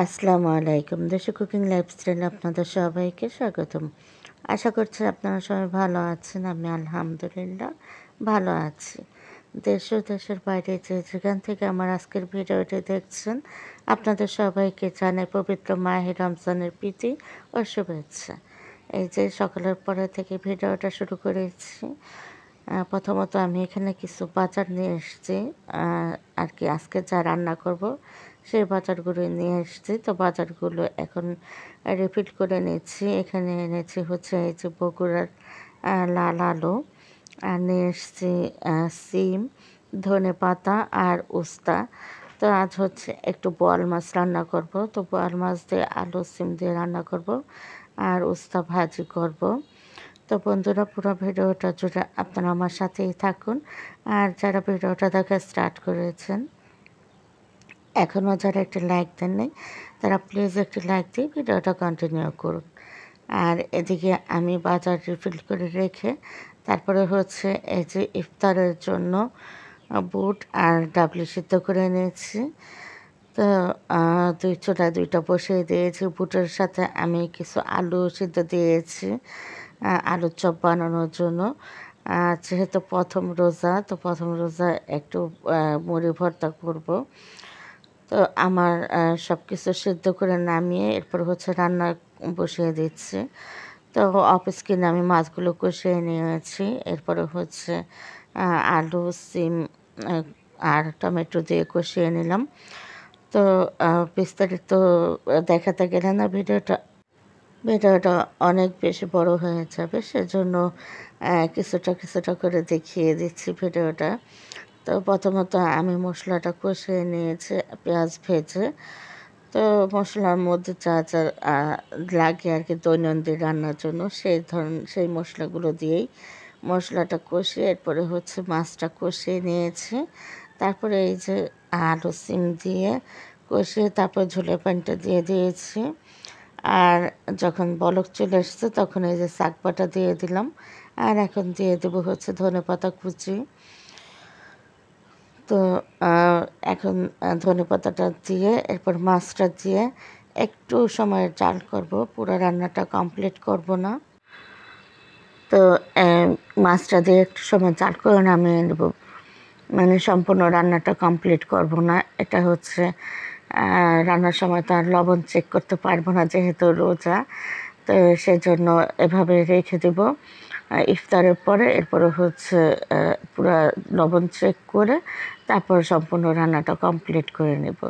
আসসালামু আলাইকুম। দেশি কুকিং লাইফস্টাইলে আপনাদের সবাইকে স্বাগতম। আশা করছি আপনারা সবাই ভালো আছেন। আমি আলহামদুলিল্লাহ ভালো আছি। দেশ ও দেশের বাইরে যে যেখান থেকে আমার আজকের ভিডিওটি দেখছেন, আপনাদের সবাইকে জানাই পবিত্র মাহে রমজানের প্রীতি ও শুভেচ্ছা। এই যে সকালের পরে থেকে ভিডিওটা শুরু করেছি। প্রথমত আমি এখানে কিছু বাজার নিয়ে এসেছি। আর কি আজকে যা রান্না করব সেই বাজারগুলো নিয়ে এসেছি। তো বাজারগুলো এখন রিপিট করে নিচ্ছি। এখানে এনেছি হচ্ছে এই যে বগুড়ার লাল আলু, আর নিয়ে এসেছি সিম, ধনেপাতা আর উস্তা। তো আজ হচ্ছে একটু বোয়াল মাছ রান্না করব। তো বোয়াল মাছ দিয়ে আলু সিম দিয়ে রান্না করব আর উস্তা ভাজি করব। তো বন্ধুরা, পুরো ভিডিওটা জুড়ে আপনারা আমার সাথেই থাকুন। আর যারা ভিডিওটা দেখা স্টার্ট করেছেন, এখনও যারা একটি লাইক দেননি, তারা প্লিজ একটি লাইক দিয়ে ভিডিওটা কন্টিনিউ করুন। আর এদিকে আমি বাজার রিফিল করে রেখে তারপরে হচ্ছে এই যে ইফতারের জন্য বুট আর ডাবলি সিদ্ধ করে নিয়েছি। তো দুই চুলায় দুইটা বসিয়ে দিয়েছি। বুটের সাথে আমি কিছু আলু সিদ্ধ দিয়েছি আলুর চপ বানানোর জন্য। যেহেতু প্রথম রোজা, তো প্রথম রোজা একটু মুড়ি ভর্তা করব। তো আমার সব কিছু সিদ্ধ করে নামিয়ে এরপর হচ্ছে রান্না বসিয়ে দিচ্ছি। তো অফ স্ক্রিনে আমি মাছগুলো কষিয়ে নিয়েছি। এরপরে হচ্ছে আলু সিম আর টমেটো দিয়ে কষিয়ে নিলাম। তো বিস্তারিত দেখাতে গেলে না ভিডিওটা অনেক বেশি বড় হয়ে যাবে, সেজন্য কিছুটা কিছুটা করে দেখিয়ে দিচ্ছি ভিডিওটা। তো প্রথমত আমি মশলাটা কষিয়ে নিয়েছি পেঁয়াজ ভেজে। তো মশলার মধ্যে যা যা লাগে আর কি দৈনন্দিন রান্নার জন্য সেই মশলাগুলো দিয়েই মশলাটা কষিয়ে এরপরে হচ্ছে মাছটা কষিয়ে নিয়েছি। তারপরে এই যে আলু সিম দিয়ে কষিয়ে তারপর ঝোলের পানিটা দিয়ে দিয়েছি। আর যখন বলক চলে এসছে তখন এই যে শাক বাটা দিয়ে দিলাম। আর এখন দিয়ে দেবো হচ্ছে ধনেপাতা কুচি। তো এখন ধনেপাতাটা দিয়ে এরপর মাছটা দিয়ে একটু সময় জাল করব, পুরো রান্নাটা কমপ্লিট করব না। তো মাছটা দিয়ে একটু সময় জাল করে নামিয়ে নেব, মানে সম্পূর্ণ রান্নাটা কমপ্লিট করব না। এটা হচ্ছে রান্নার সময় তো আর লবণ চেক করতে পারবো না যেহেতু রোজা, তো সেজন্য এভাবে রেখে দেব। ইফতারের পরে এরপরে হচ্ছে পুরো লবণ চেক করে তারপর সম্পূর্ণ রান্নাটা কমপ্লিট করে নেব।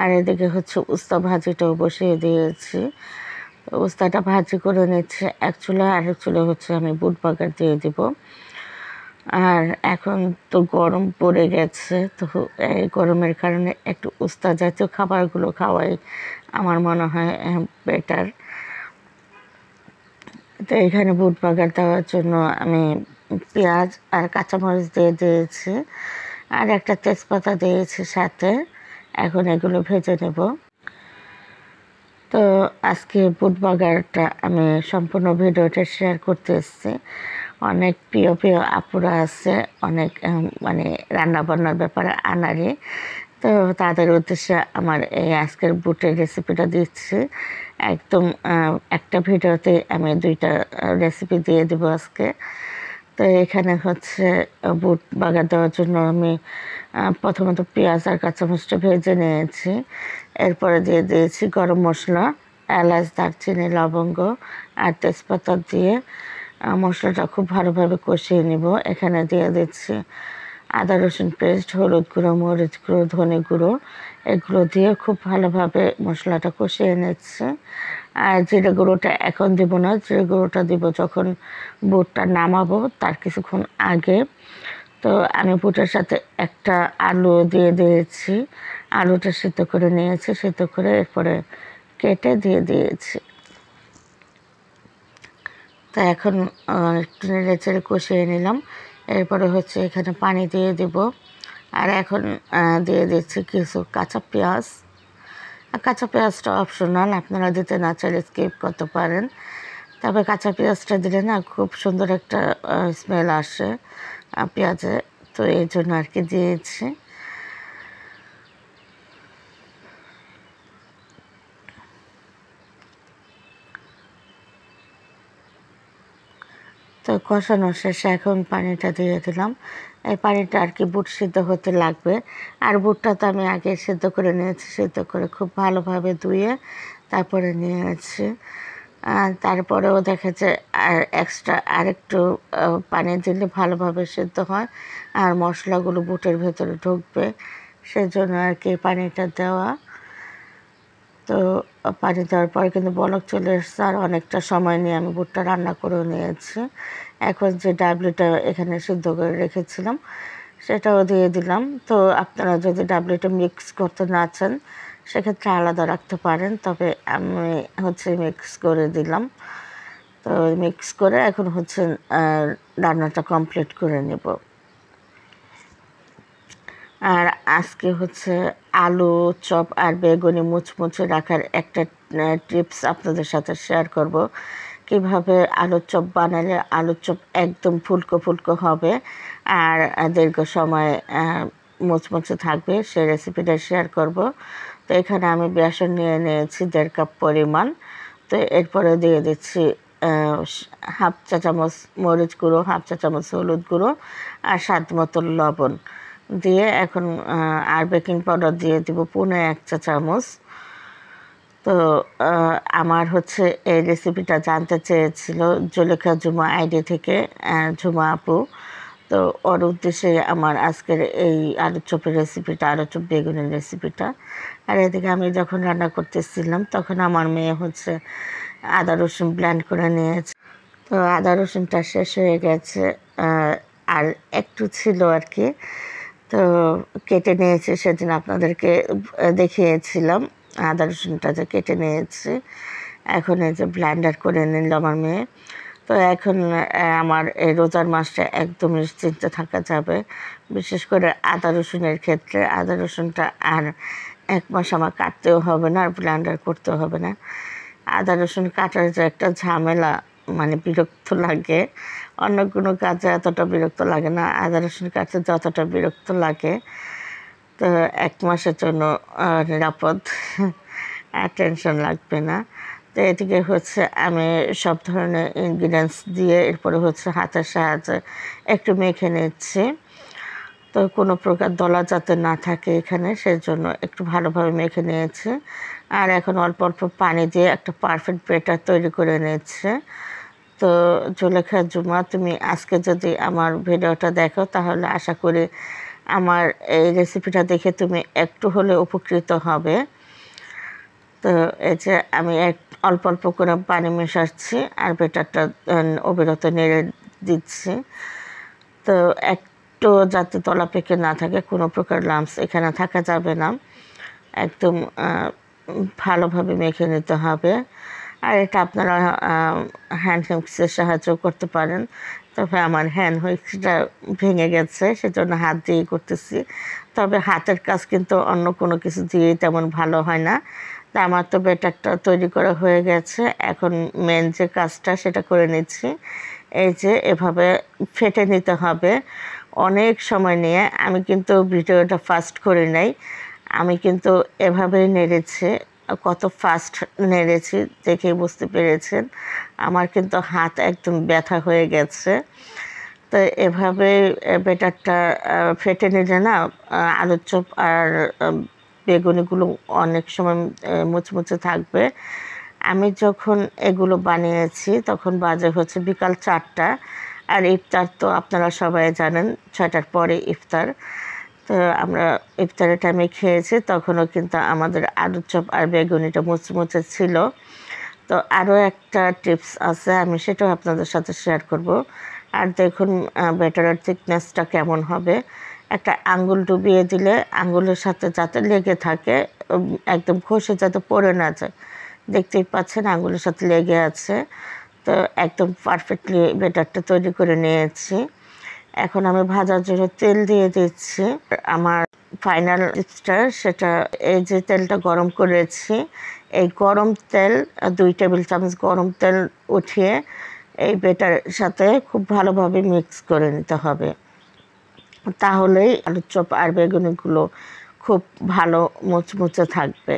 আর এদিকে হচ্ছে উস্তা ভাজিটাও বসিয়ে দিয়েছি। উস্তাটা ভাজি করে নিচ্ছে এক চুলা, আরেক চুলা হচ্ছে আমি বুট বাগার দিয়ে দেব। আর এখন তো গরম পড়ে গেছে, তো এই গরমের কারণে একটু উস্তা জাতীয় খাবারগুলো খাওয়াই আমার মনে হয় বেটার। তো এখানে বুট বাগার দেওয়ার জন্য আমি পেঁয়াজ আর কাঁচামরিচ দিয়ে দিয়েছি আর একটা তেজপাতা দিয়েছি সাথে। এখন এগুলো ভেজে নেব। তো আজকে বুট বাগারটা আমি সম্পূর্ণ ভিডিওটা শেয়ার করতে এসেছি। অনেক প্রিয় প্রিয় আপুরা আছে, অনেক মানে রান্নাবান্নার ব্যাপারে আনারে। তো তাদের উদ্দেশ্যে আমার এই আজকের বুটের রেসিপিটা দিচ্ছি। একদম একটা ভিডিওতে আমি দুইটা রেসিপি দিয়ে দেবো আজকে। তো এখানে হচ্ছে বুট বাগার দেওয়ার জন্য আমি প্রথমত পেঁয়াজ আর কাঁচামরিচটা ভেজে নিয়েছি। এরপরে দিয়ে দিয়েছি গরম মশলা, এলাচ, দারচিনি, লবঙ্গ আর তেজপাতা দিয়ে মশলাটা খুব ভালোভাবে কষিয়ে নিব। এখানে দিয়ে দিচ্ছি আদা রসুন পেস্ট, হলুদ গুঁড়ো, মরিচ গুঁড়ো, ধনে গুঁড়ো, এগুলো দিয়ে খুব ভালোভাবে মশলাটা কষিয়ে নিচ্ছে। আর জিরে গুঁড়োটা এখন দিব না, জিরে গুঁড়োটা দিব যখন বুটটা নামাবো তার কিছুক্ষণ আগে। তো আমি বুটের সাথে একটা আলু দিয়ে দিয়েছি, আলুটা সিদ্ধ করে নিয়েছি, সিদ্ধ করে এরপরে কেটে দিয়ে দিয়েছি। তো এখন একটু নেড়ে চেড়ে কষিয়ে নিলাম। এরপরে হচ্ছে এখানে পানি দিয়ে দিব। আর এখন দিয়ে দিচ্ছি কিছু কাঁচা পেঁয়াজ। কাঁচা পেঁয়াজটা অপশনাল, আপনারা দিতে না চাইলে স্কিপ করতে পারেন। তবে কাঁচা পেঁয়াজটা দিলে না খুব সুন্দর একটা স্মেল আসে পেঁয়াজে, তো এই জন্য আর কি দিয়েছি। কষানো শেষে এখন পানিটা দিয়ে দিলাম। এই পানিটা আর কি বুট সিদ্ধ হতে লাগবে। আর বুটটা তো আমি আগে সিদ্ধ করে নিয়েছি, সিদ্ধ করে খুব ভালোভাবে ধুয়ে তারপরে নিয়েছি। তারপরেও দেখা যায় আর এক্সট্রা আরেকটু পানি দিলে ভালোভাবে সিদ্ধ হয় আর মশলাগুলো বুটের ভেতরে ঢুকবে, সেজন্য আর কি পানিটা দেওয়া। তো পানি দেওয়ার পরে কিন্তু বলক চলে এসছে, আর অনেকটা সময় নিয়ে আমি বুটটা রান্না করে নিয়েছি। এখন যে ডাবলিটা এখানে সিদ্ধ করে রেখেছিলাম সেটাও দিয়ে দিলাম। তো আপনারা যদি ডাবলিটা মিক্স করতে না চান সেক্ষেত্রে আলাদা রাখতে পারেন, তবে আমি মিক্স করে দিলাম। তো মিক্স করে এখন রান্নাটা কমপ্লিট করে নেব। আর আজকে আলু চপ আর বেগুনি মুচমুচে রাখার একটা টিপস আপনাদের সাথে শেয়ার করব। কিভাবে আলুর চপ বানালে আলুর চপ একদম ফুলকো ফুলকো হবে আর দীর্ঘ সময় মুচমুচে থাকবে, সেই রেসিপিটা শেয়ার করব। তো এখানে আমি বেসন নিয়ে নিয়েছি 1.5 কাপ পরিমাণ। তো এরপরে দিয়ে দিচ্ছি হাফ চা চামচ মরিচ গুঁড়ো, হাফ চা চামচ হলুদ গুঁড়ো আর স্বাদ মতো লবণ দিয়ে এখন আর বেকিং পাউডার দিয়ে দিব 1.5 চা চামচ। তো আমার এই রেসিপিটা জানতে চেয়েছিল জুলেখা ঝুমা আইডি থেকে ঝুমা আপু। তো ওর উদ্দেশ্যে আমার আজকের এই আলুর চপের রেসিপিটা, আলুর চপ বেগুনের রেসিপিটা। আর এদিকে আমি যখন রান্না করতেছিলাম তখন আমার মেয়ে আদা রসুন ব্লেন্ড করে নিয়েছে। তো আদা রসুনটা শেষ হয়ে গেছে, আর একটু ছিল আর কি, তো কেটে নিয়েছি। সেদিন আপনাদেরকে দেখিয়েছিলাম আদা রসুনটা যে কেটে নিয়েছি। এখন এই যে ব্লেন্ডার করে নিল আমার মেয়ে। তো এখন আমার এই রোজার মাসটা একদম নিশ্চিন্তে থাকা যাবে, বিশেষ করে আদা রসুনের ক্ষেত্রে। আদা রসুনটা আর 1 মাস আমার কাটতেও হবে না আর ব্লেন্ডার করতেও হবে না। আদা রসুন কাটার যে একটা ঝামেলা, মানে বিরক্ত লাগে। অন্য কোনো কাজে এতটা বিরক্ত লাগে না, আদা রসুন কাটতে যতটা বিরক্ত লাগে। তো 1 মাসের জন্য নিরাপদ, আর টেনশন লাগবে না। তো এদিকে আমি সব ধরনের ইনগ্রিডিয়েন্টস দিয়ে এরপরে হাতের সাহায্যে একটু মেখে নিচ্ছি। তো কোনো প্রকার দলা যাতে না থাকে এখানে, সেজন্য একটু ভালোভাবে মেখে নিয়েছি। আর এখন অল্প অল্প পানি দিয়ে একটা পারফেক্ট ব্যাটার তৈরি করে নিচ্ছে। তো জুলেখা ঝুমা, তুমি আজকে যদি আমার ভিডিওটা দেখো তাহলে আশা করি আমার এই রেসিপিটা দেখে তুমি একটু হলে উপকৃত হবে। তো এই যে আমি অল্প অল্প করে পানি মেশাচ্ছি আর ব্যাটারটা অবিরত নেড়ে দিচ্ছি। তো একটু যাতে তলা পেকে না থাকে, কোনো প্রকার লাম্পস এখানে থাকা যাবে না, একদম ভালোভাবে মেখে নিতে হবে। আর এটা আপনারা হ্যান্ড হুইক্সের সাহায্য করতে পারেন, তবে আমার হ্যান্ড হুইক্সটা ভেঙে গেছে, সেজন্য হাত দিয়েই করতেছি। তবে হাতের কাজ কিন্তু অন্য কোনো কিছু দিয়েই তেমন ভালো হয় না। তা আমার তো ব্যাটারটা তৈরি করা হয়ে গেছে, এখন মেন যে কাজটা সেটা করে নিচ্ছি। এই যে এভাবে ফেটে নিতে হবে অনেক সময় নিয়ে। আমি কিন্তু ভিডিওটা ফাস্ট করে নাই, আমি কিন্তু এভাবেই নেড়েছি। কত ফাস্ট নেড়েছি দেখেই বুঝতে পেরেছেন। আমার কিন্তু হাত একদম ব্যথা হয়ে গেছে। তো এভাবে ব্যাটারটা ফেটে নিলে না আলুর চপ আর বেগুনিগুলো অনেক সময় মুচমুচে থাকবে। আমি যখন এগুলো বানিয়েছি তখন বাজে বিকাল 4টা, আর ইফতার তো আপনারা সবাই জানেন 6টার পরে ইফতার। তো আমরা ইফতারের টাইমে খেয়েছি, তখনও কিন্তু আমাদের আলুর চপ আর বেগুনিটা মুচমুচে ছিল। তো আরও একটা টিপস আছে, আমি সেটাও আপনাদের সাথে শেয়ার করব। আর দেখুন ব্যাটারের থিকনেসটা কেমন হবে। একটা আঙ্গুল ডুবিয়ে দিলে আঙ্গুলের সাথে যাতে লেগে থাকে, একদম খসে যাতে পড়ে না যায়। দেখতেই পাচ্ছেন আঙ্গুলের সাথে লেগে আছে। তো একদম পারফেক্টলি ব্যাটারটা তৈরি করে নিয়েছি। এখন আমি ভাজার জন্য তেল দিয়ে দিচ্ছি। আমার ফাইনাল টিপসটা সেটা, এই যে তেলটা গরম করেছি, এই গরম তেল 2 টেবিল চামচ গরম তেল উঠিয়ে এই ব্যাটারের সাথে খুব ভালোভাবে মিক্স করে নিতে হবে। তাহলেই আলুর চপ আর বেগুনিগুলো খুব ভালো মুচমুচে থাকবে।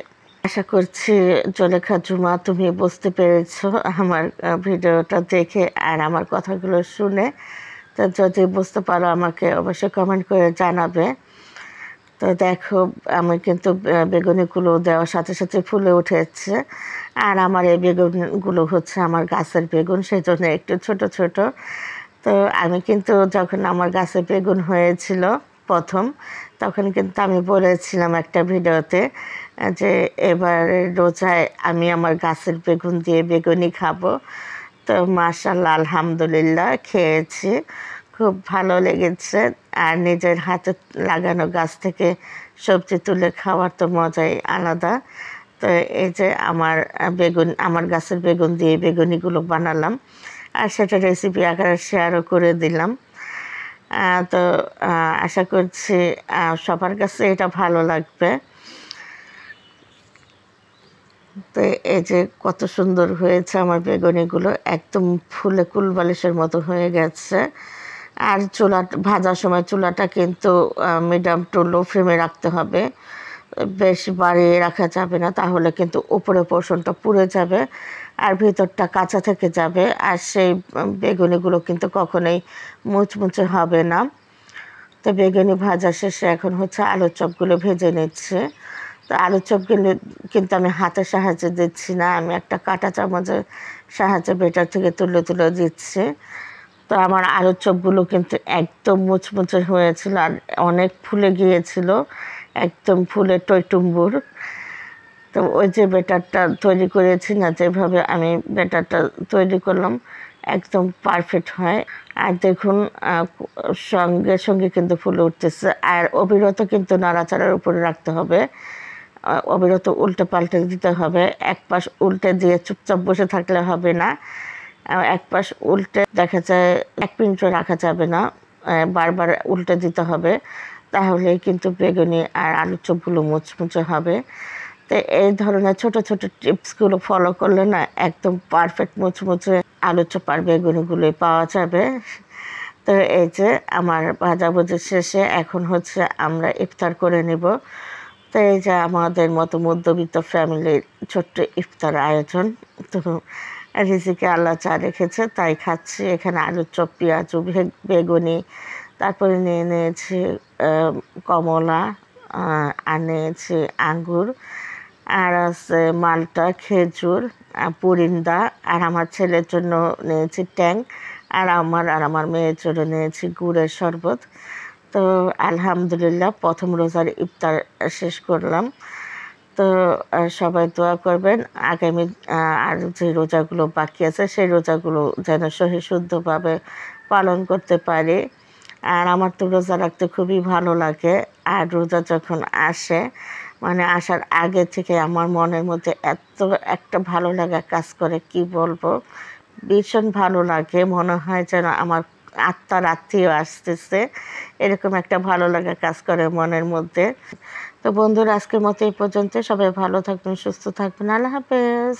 আশা করছি জলেখা জুমা তুমি বুঝতে পেরেছো আমার ভিডিওটা দেখে আর আমার কথাগুলো শুনে। তো যদি বুঝতে পারো আমাকে অবশ্যই কমেন্ট করে জানাবে। তো দেখো আমি কিন্তু বেগুনিগুলো দেওয়ার সাথে সাথে ফুলে উঠেছে। আর আমার এই বেগুনগুলো হচ্ছে আমার গাছের বেগুন, সেই জন্য একটু ছোট ছোট। তো আমি কিন্তু যখন আমার গাছে বেগুন হয়েছিল প্রথম, তখন কিন্তু আমি বলেছিলাম একটা ভিডিওতে যে এবারে রোজায় আমি আমার গাছের বেগুন দিয়ে বেগুনি খাবো। তো মাশাআল্লাহ আলহামদুলিল্লাহ খেয়েছি, খুব ভালো লেগেছে। আর নিজের হাতে লাগানো গাছ থেকে সবজি তুলে খাওয়ার তো মজাই আলাদা। তো এই যে আমার গাছের বেগুন দিয়ে বেগুনিগুলো বানালাম, আর সেটা রেসিপি আকারে শেয়ারও করে দিলাম। তো আশা করছি সবার কাছে এটা ভালো লাগবে। তো এই যে কত সুন্দর হয়েছে আমার বেগুনিগুলো, একদম ফুলে কুলবালিশের মতো হয়ে গেছে। আর ভাজার সময় চুলাটা কিন্তু মিডিয়াম টু লো ফ্লেমে রাখতে হবে, বেশ বাড়িয়ে রাখা যাবে না, তাহলে কিন্তু উপরে পোর্শনটা পুড়ে যাবে আর ভিতরটা কাঁচা থেকে যাবে। আর সেই বেগুনিগুলো কিন্তু কখনোই মুচমুচে হবে না। তো বেগুনি ভাজা শেষে এখন হচ্ছে আলুর চপগুলো ভেজে নিচ্ছে। তো আলুর চপগুলো কিন্তু আমি হাতের সাহায্যে দিচ্ছি না, আমি একটা কাঁটা চামচের সাহায্যে বেটার থেকে তুলে তুলে দিচ্ছি। তো আমার আলুর চপগুলো কিন্তু একদম মুচমুচে হয়েছিল আর অনেক ফুলে গিয়েছিল, একদম ফুলে টইটুম্বুর। তো ওই যে বেটারটা তৈরি করেছি না, যেভাবে আমি বেটারটা তৈরি করলাম একদম পারফেক্ট হয়। আর দেখুন সঙ্গে সঙ্গে কিন্তু ফুলে উঠতেছে। আর অবিরত কিন্তু নাড়াচাড়ার উপরে রাখতে হবে, অবিরত উল্টে পাল্টে দিতে হবে। এক পাশ উল্টে দিয়ে চুপচাপ বসে থাকলে হবে না, এক পাশ উল্টে দেখা যায় 1 মিনিটও রাখা যাবে না, বারবার উল্টে দিতে হবে, তাহলেই কিন্তু বেগুনি আর আলুর চপগুলো মুচমুচে হবে। তো এই ধরনের ছোট ছোট টিপসগুলো ফলো করলে না একদম পারফেক্ট মুচমুচে আলুর চপ আর বেগুনিগুলোই পাওয়া যাবে। তো এই যে আমার ভাজাভুজি শেষে এখন হচ্ছে আমরা ইফতার করে নেব। তো এই যে আমাদের মতো মধ্যবিত্ত ফ্যামিলির ছোট্ট ইফতার আয়োজন। তো রিজিকে আল্লাহ চা রেখেছে তাই খাচ্ছি। এখানে আলুর চপ, পেঁয়াজু, বেগুনি, তারপরে নিয়ে নিয়েছি কমলা, আর নিয়েছি আঙ্গুর, আর আছে মালটা, খেজুর, পুরিন্দা, আর আমার ছেলের জন্য নিয়েছি ট্যাং, আর আমার মেয়ের জন্য নিয়েছি গুড়ের শরবত। তো আলহামদুলিল্লাহ প্রথম রোজার ইফতার শেষ করলাম। তো সবাই দোয়া করবেন আগামী আর যে রোজাগুলো বাকি আছে সেই রোজাগুলো যেন সহি শুদ্ধভাবে পালন করতে পারি। আর আমার তো রোজা রাখতে খুবই ভালো লাগে। আর রোজা যখন আসে, মানে আসার আগে থেকে আমার মনের মধ্যে এত একটা ভালো লাগা কাজ করে, কি বলবো, ভীষণ ভালো লাগে। মনে হয় যেন আমার আত্মার আত্মীয় আসতেছে, এরকম একটা ভালো লাগা কাজ করে মনের মধ্যে। তো বন্ধুরা আজকের মতো এই পর্যন্ত, সবাই ভালো থাকবেন, সুস্থ থাকবেন, আল্লাহ হাফেজ।